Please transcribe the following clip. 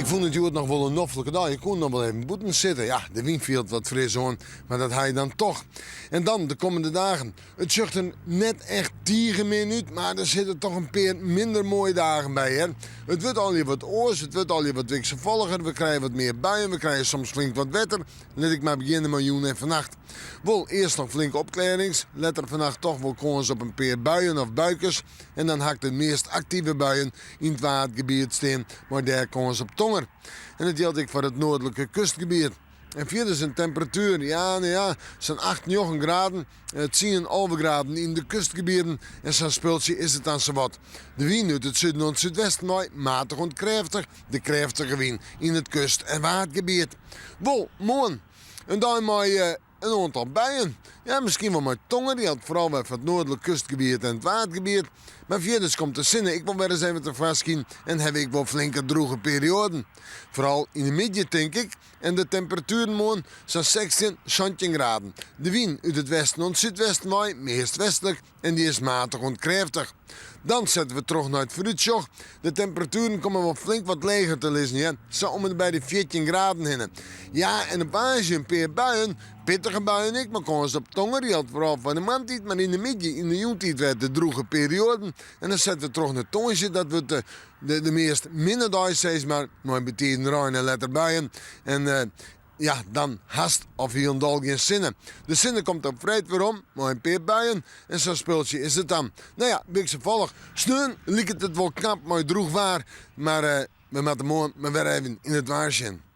Ik vond het jood nog wel een noffelijke dag. Je kon nog wel even boeten zitten. Ja, de wind viel wat fris aan, maar dat hij dan toch. En dan de komende dagen. Het zucht er net echt 10 minuut, maar er zitten toch een paar minder mooie dagen bij. Hè? Het wordt al je wat oors, het wordt al je wat wisselvalliger. We krijgen wat meer buien, we krijgen soms flink wat wetter. Let ik maar beginnen met joen en vannacht. Wel, eerst nog flink opklarings. Let er vannacht toch wel kans op een paar buien of buikers. En dan hakt de meest actieve buien in het watergebied staan, maar daar kans op tonger. En dat geldt ook voor het noordelijke kustgebied. En verder zijn temperatuur, zijn 8, 9 graden. Het 10 graden in de kustgebieden. En zo'n spultje is het dan zowat. De wind uit het zuiden en het zuidwesten waait matig en krachtig. De krachtige wind in het kust- en watergebied. Wel, morgen. En dan maar een aantal bijen. Ja, misschien wel met tongen. Die had vooral weer van het noordelijk kustgebied en het watergebied. Maar verder komt de zinnen. Ik wil weer eens even te vastgaan. En heb ik wel flinke droge perioden. Vooral in de midden, denk ik. En de temperaturen morgen zijn 16, 17 graden. De wind uit het westen en het zuidwesten waait meest westelijk. En die is matig en krachtig. Dan zetten we terug naar het vooruitzicht. De temperaturen komen wel flink wat lager te liggen. Ja? Zo om het bij de 14 graden heen. Ja, en een paar een paar buien. Pittige buien ik, maar kans op tongen. Die had vooral van de maandtijd. Maar in de midden, in de joentijd werd de droge perioden. En dan zetten we terug naar het tongetje. Dat we de meest minder dagen steeds maar betekent ruim en letterbuien. En dan hast of hier een dal geen zinnen. De zinnen komt op vrijheid weer om, maar een paar buien. En zo'n speeltje is het dan. Nou ja, wisselvallig. Sneun lijkt het wel knap, maar droeg waar. Maar we moeten morgen weer even in het waarschuwen.